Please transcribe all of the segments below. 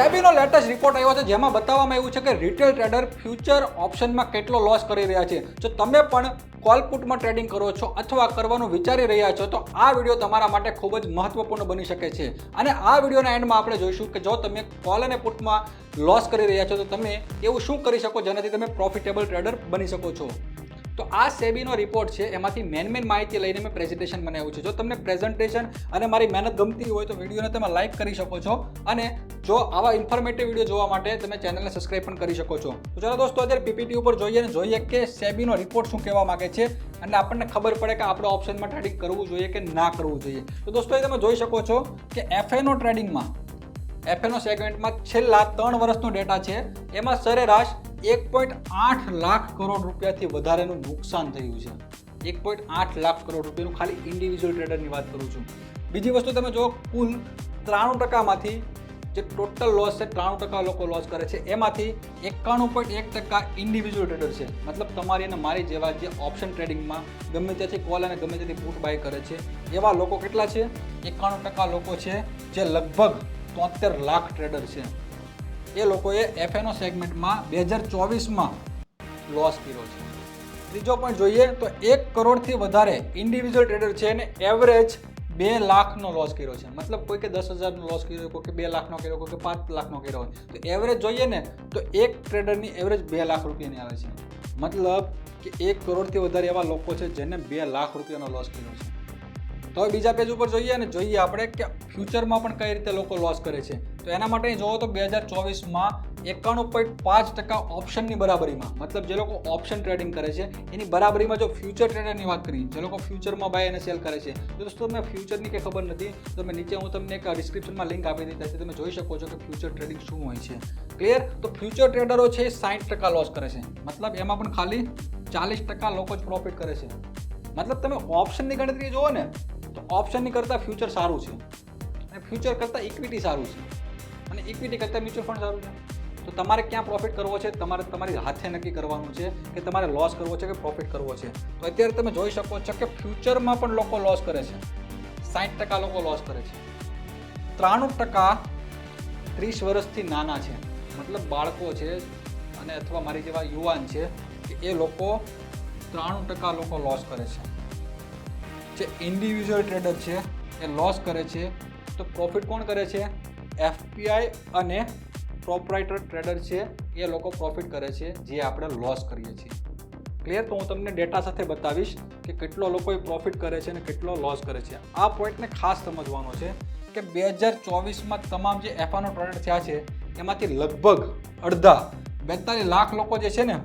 સેબીનો latest report આવ્યો છે જેમાં બતાવવામાં આવ્યું છે કે રિટેલ ટ્રેડર ફ્યુચર ઓપ્શનમાં કેટલો લોસ કરી રહ્યા છે. જો તમે પણ કોલ પુટમાં ટ્રેડિંગ કરો છો અથવા કરવાનું વિચારી રહ્યા છો તો આ વિડીયો તમારા માટે ખૂબ જ મહત્વપૂર્ણ બની શકે છે. અને આ વિડીયોના એન્ડમાં આપણે જોઈશું કે જો તમે કોલ અને પુટમાં લોસ કરી રહ્યા છો તો તમે એવું શું કરી શકો જેનાથી તમે પ્રોફિટેબલ ટ્રેડર બની શકો છો. તો આ સેબીનો રિપોર્ટ છે, એમાંથી મેન માહિતી લઈને મેં પ્રેઝન્ટેશન બનાવ્યું છે. જો તમને પ્રેઝન્ટેશન અને મારી મહેનત ગમતી હોય તો વિડીયોને તમે લાઇક કરી શકો છો અને જો આવા ઇન્ફોર્મેટિવ વિડીયો જોવા માટે તમે ચેનલને સબસ્ક્રાઇબ પણ કરી શકો છો. તો ચાલો દોસ્તો અત્યારે પીપીટી ઉપર જોઈએ કે સેબીનો રિપોર્ટ શું કહેવા માંગે છે અને આપણને ખબર પડે કે આપણે ઓપ્શનમાં ટ્રેડિંગ કરવું જોઈએ કે ના કરવું જોઈએ. તો દોસ્તો એ તમે જોઈ શકો છો કે એફએનો ટ્રેડિંગમાં એફએનો સેગમેન્ટમાં છેલ્લા 3 વર્ષનો ડેટા છે, એમાં સરેરાશ 1.8 લાખ કરોડ રૂપિયાથી વધારેનું નુકસાન થયું છે. 1.8 લાખ કરોડ રૂપિયાનું ખાલી ઇન્ડિવિજ્યુઅલ ટ્રેડરની વાત કરું છું. બીજી વસ્તુ તમે જો કુલ 93%માંથી જે ટોટલ લોસ છે 93% લોકો લોસ કરે છે, એમાંથી 91.1% ઇન્ડિવિજ્યુઅલ ટ્રેડર છે. મતલબ તમારી અને મારી જેવા જે ઓપ્શન ટ્રેડિંગમાં ગમે ત્યાંથી કોલ અને ગમે ત્યાંથી પુટ બાય કરે છે એવા લોકો કેટલા છે? 91% લોકો છે, જે લગભગ 73 લાખ ટ્રેડર છે. એ લોકોએ એફએનો સેગમેન્ટમાં 2024માં લોસ કર્યો છે. ત્રીજો પોઈન્ટ જોઈએ તો 1 કરોડથી વધારે ઇન્ડિવિજ્યુઅલ ટ્રેડર છે અને એવરેજ 2 લાખનો લોસ કર્યો છે. મતલબ કોઈ કે 10,000નો લોસ કર્યો, કોઈ કે 2 લાખનો કર્યો, કોઈ કે 5 લાખનો કર્યો હોય તો એવરેજ જોઈએ ને તો એક ટ્રેડરની એવરેજ 2 લાખ રૂપિયાની આવે છે. મતલબ કે 1 કરોડથી વધારે એવા લોકો છે જેને 2 લાખ રૂપિયાનો લોસ કર્યો છે. તો હવે બીજા પેજ ઉપર જોઈએ અને જોઈએ આપણે કે ફ્યુચરમાં પણ કઈ રીતે લોકો લોસ કરે છે. તો એના માટે જોવો તો 2024માં 91.5% ઓપ્શનની બરાબરીમાં, મતલબ જે લોકો ઓપ્શન ટ્રેડિંગ કરે છે એની બરાબરીમાં જો ફ્યુચર ટ્રેડરની વાત કરી, જે લોકો ફ્યુચરમાં બાય અને સેલ કરે છે, તો દોસ્તો તમને ફ્યુચરની કંઈ ખબર નથી તો મેં નીચે હું તમને એક ડિસ્ક્રિપ્શનમાં લિંક આપી દીધી છે, તમે જોઈ શકો છો કે ફ્યુચર ટ્રેડિંગ શું હોય છે. ક્લિયર? તો ફ્યુચર ટ્રેડરો છે 60% લોસ કરે છે. મતલબ એમાં પણ ખાલી 40% લોકો જ પ્રોફિટ કરે છે. મતલબ તમે ઓપ્શનની ગણતરી જુઓ ને તો ઓપ્શનની કરતાં ફ્યુચર સારું છે અને ફ્યુચર કરતાં ઇક્વિટી સારું છે અને ઇક્વિટી કરતાં મ્યુચ્યુઅલ ફંડ સારું છે. તો તમારે ક્યાં પ્રોફિટ કરવો છે તમારે તમારી હાથે નક્કી કરવાનું છે કે તમારે લોસ કરવો છે કે પ્રોફિટ કરવો છે. તો અત્યારે તમે જોઈ શકો છો કે ફ્યુચરમાં પણ લોકો લોસ કરે છે. 60% લોકો લોસ કરે છે. 93% 30 વર્ષથી નાના છે, મતલબ બાળકો છે અને અથવા મારી જેવા યુવાન છે કે એ લોકો 93% લોકો લોસ કરે છે. જે ઇન્ડિવિજ્યુઅલ ટ્રેડર છે એ લોસ કરે છે તો પ્રોફિટ કોણ કરે છે? એફપીઆઈ અને પ્રોપ્રાઇટર ટ્રેડર છે એ લોકો પ્રોફિટ કરે છે, જે આપણે લોસ કરીએ છીએ. ક્લિયર? તો હું તમને ડેટા સાથે બતાવીશ કે કેટલો લોકો પ્રોફિટ કરે છે અને કેટલો લોસ કરે છે. આ પોઈન્ટને ખાસ સમજવાનો છે કે 2024માં તમામ જે એફઆનો ટ્રેડ થયા છે એમાંથી લગભગ અડધા 42 લાખ લોકો જે છે ને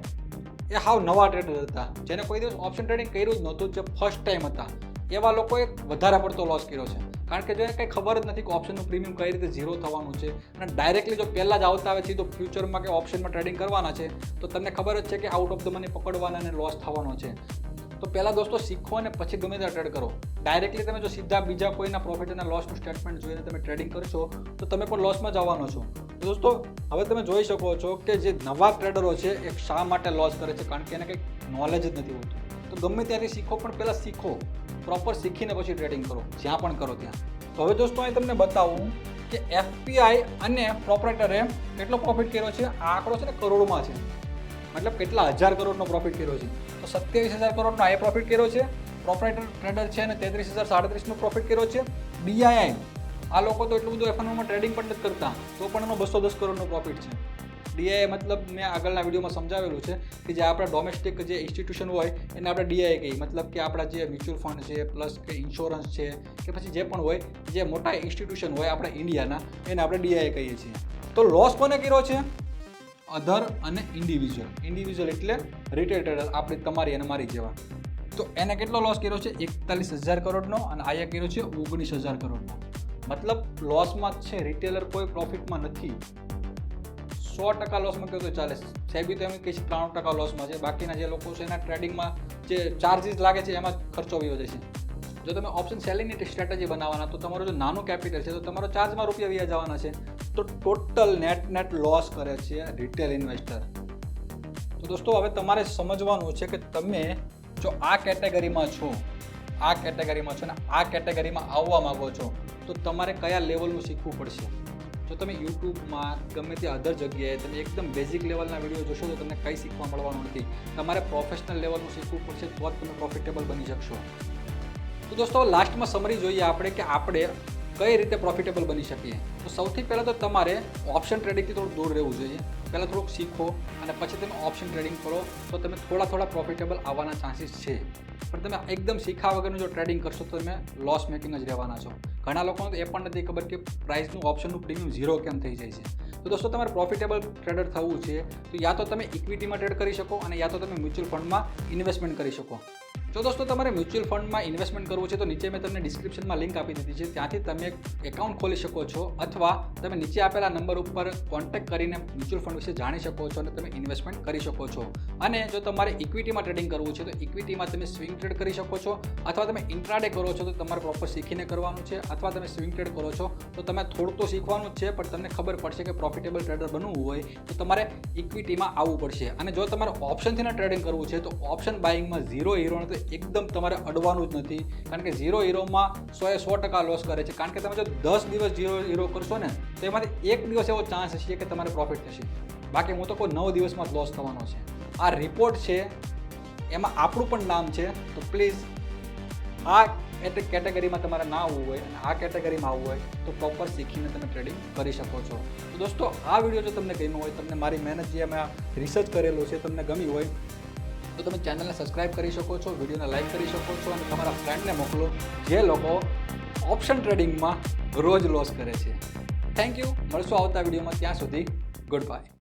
એ હાવ નવા ટ્રેડર હતા, જેને કોઈ દિવસ ઓપ્શન ટ્રેડિંગ કર્યું જ નહોતું, જે ફર્સ્ટ ટાઈમ હતા. એવા લોકોએ વધારે પડતો લોસ કર્યો છે, કારણ કે જો એને કંઈ ખબર જ નથી કે ઓપ્શનનું પ્રીમિયમ કઈ રીતે ઝીરો થવાનું છે અને ડાયરેક્ટલી જો પહેલાં જ આવતા આવે છે તો ફ્યુચરમાં કે ઓપ્શનમાં ટ્રેડિંગ કરવાના છે તો તમને ખબર જ છે કે આઉટ ઓફ ધ મની પકડવાના અને લોસ થવાનો છે. તો પહેલાં દોસ્તો શીખો અને પછી ગમે ત્યાં ટ્રેડ કરો. ડાયરેક્ટલી તમે જો સીધા બીજા કોઈના પ્રોફિટ અને લોસનું સ્ટેટમેન્ટ જોઈને તમે ટ્રેડિંગ કરશો તો તમે પણ લોસમાં જ આવવાનો છો. તો દોસ્તો હવે તમે જોઈ શકો છો કે જે નવા ટ્રેડરો છે એ શા માટે લોસ કરે છે, કારણ કે એને કંઈક નોલેજ જ નથી હોતું. તો ગમે ત્યાંથી શીખો, પણ પહેલાં શીખો, પ્રોપર શીખીને પછી ટ્રેડિંગ કરો, જ્યાં પણ કરો ત્યાં. તો હવે દોસ્તો અહીં તમને બતાવું કે એફપીઆઈ અને પ્રોપ્રાઇટરે કેટલો પ્રોફિટ કર્યો છે. આ આંકડો છે ને કરોડમાં છે, મતલબ કેટલા હજાર કરોડનો પ્રોફિટ કર્યો છે. તો 27,000 કરોડનો આ પ્રોફિટ કર્યો છે. પ્રોપ્રાઇટર ટ્રેડર છે અને 33,037નો પ્રોફિટ કર્યો છે. ડીઆઈઆઈ આ લોકો તો એટલું બધું એફએનઓમાં ટ્રેડિંગ પણ નથી કરતા તો પણ એનો 210 કરોડનો પ્રોફિટ છે. ડીઆઈ મતલબ મેં આગળના વિડીયોમાં સમજાવેલું છે કે જે આપણા ડોમેસ્ટિક જે ઇન્સ્ટિટ્યુશન હોય એને આપણે ડીઆઈ કહીએ, મતલબ કે આપણા જે મ્યુચ્યુઅલ ફંડ છે પ્લસ કે ઇન્સ્યોરન્સ છે કે પછી જે પણ હોય જે મોટા ઇન્સ્ટિટ્યુશન હોય આપણા ઇન્ડિયાના એને આપણે ડીઆઈ કહીએ છીએ. તો લોસ કોને કર્યો છે? અધર અને ઇન્ડિવિજ્યુઅલ એટલે રિટેલ ટ્રેડર, આપણી તમારી અને મારી જેવા. તો એને કેટલો લોસ કર્યો છે? 41,000 કરોડનો અને આયા કર્યો છે 19,000 કરોડનો. મતલબ લોસમાં છે, રિટેલર કોઈ પ્રોફિટમાં નથી. 100% લોસમાં કહ્યું તો ચાલે. સેબી તો એમ કહે છે 93% લોસમાં છે, બાકીના જે લોકો છે એના ટ્રેડિંગમાં જે ચાર્જીસ લાગે છે એમાં ખર્ચો વયો જાય છે. જો તમે ઓપ્શન સેલિંગની સ્ટ્રેટેજી બનાવવાના તો તમારું જો નાનું કેપિટલ છે તો તમારો ચાર્જમાં રૂપિયા વ્યા જવાના છે. તો ટોટલ નેટ લોસ કરે છે રિટેલ ઇન્વેસ્ટર. તો દોસ્તો હવે તમારે સમજવાનું છે કે તમે જો આ કેટેગરીમાં છો અને આ કેટેગરીમાં આવવા માંગો છો તો તમારે કયા લેવલનું શીખવું પડશે. જો તમે યુટ્યુબમાં ગમે તે અધર જગ્યાએ તમે એકદમ બેઝિક લેવલના વિડીયો જોશો તો તમને કંઈ શીખવા મળવાનું નથી. તમારે પ્રોફેશનલ લેવલનું શીખવું પડશે તો જ તમે પ્રોફિટેબલ બની શકશો. તો દોસ્તો લાસ્ટમાં સમરી જોઈએ આપણે કે આપણે કઈ રીતે પ્રોફિટેબલ બની શકીએ. તો સૌથી પહેલાં તો તમારે ઓપ્શન ટ્રેડિંગથી થોડું દૂર રહેવું જોઈએ. પહેલાં થોડુંક શીખો અને પછી તમે ઓપ્શન ટ્રેડિંગ કરો તો તમે થોડા પ્રોફિટેબલ આવવાના ચાન્સીસ છે. પણ તમે એકદમ શીખા વગરનું જો ટ્રેડિંગ કરશો તો તમે લોસ મેકિંગ જ રહેવાના છો. ઘણા લોકોને તો એ પણ નથી ખબર કે પ્રાઇસનું ઓપ્શનનું પ્રીમિયમ 0 કેમ થઈ જાય છે. તો દોસ્તો તમારે પ્રોફિટેબલ ટ્રેડર થવું છે તો યા તો તમે ઇક્વિટીમાં ટ્રેડ કરી શકો અને યા તો તમે મ્યુચ્યુઅલ ફંડમાં ઇન્વેસ્ટમેન્ટ કરી શકો. જો દોસ્તો તમારે મ્યુચ્યુઅલ ફંડમાં ઇન્વેસ્ટમેન્ટ કરવું છે તો નીચે મેં તમને ડિસ્ક્રિપ્શનમાં લિંક આપી દીધી છે. ત્યાંથી તમે એકાઉન્ટ ખોલી શકો છો અથવા તમે નીચે આપેલા નંબર ઉપર કોન્ટેક્ટ કરીને મ્યુચ્યુઅલ ફંડ વિશે જાણી શકો છો અને તમે ઇન્વેસ્ટમેન્ટ કરી શકો છો. અને જો તમારે ઇક્વિટીમાં ટ્રેડિંગ કરવું છે તો ઇક્વિટીમાં તમે સ્વિંગ ટ્રેડ કરી શકો છો અથવા તમે ઇન્ટ્રાડે કરો છો તો તમારે પ્રોપર શીખીને કરવાનું છે અથવા તમે સ્વિંગ ટ્રેડ કરો છો તો તમે થોડું તો શીખવાનું જ છે પણ તમને ખબર પડશે કે પ્રોફિટેબલ ટ્રેડર બનવું હોય તો તમારે ઇક્વિટીમાં આવવું પડશે. અને જો તમારે ઓપ્શનથી ટ્રેડિંગ કરવું છે તો ઓપ્શન બાઇંગમાં 0 હીરોને તો એકદમ તમારે અડવાનું જ નથી. કારણ કે 0 હીરોમાં 100% લોસ કરે છે. કારણ કે તમે જો 10 દિવસ 0 હીરો કરશો ને તો એમાંથી એક દિવસ એવો ચાન્સ હશે કે તમારે પ્રોફિટ થશે. બાકી હું તો કોઈ 9 દિવસમાં જ લોસ થવાનો છે. આ રિપોર્ટ છે એમાં આપણું પણ નામ છે. તો પ્લીઝ આ કેટેગરીમાં તમારે ના આવવું હોય અને આ કેટેગરીમાં આવવું હોય તો પ્રોપર શીખીને તમે ટ્રેડિંગ કરી શકો છો. તો દોસ્તો આ વિડીયો જો તમને ગમ્યો હોય, તમને મારી મહેનત જે અમે રિસર્ચ કરેલું છે તમને ગમી હોય તો તમે ચેનલને સબસ્ક્રાઇબ કરી શકો છો, વિડીયોને લાઇક કરી શકો છો અને તમારા ફ્રેન્ડને મોકલો જે લોકો ઓપ્શન ટ્રેડિંગમાં રોજ લોસ કરે છે. Thank you. મળશું આવતા વિડીયોમાં. ત્યાં સુધી ગુડ બાય.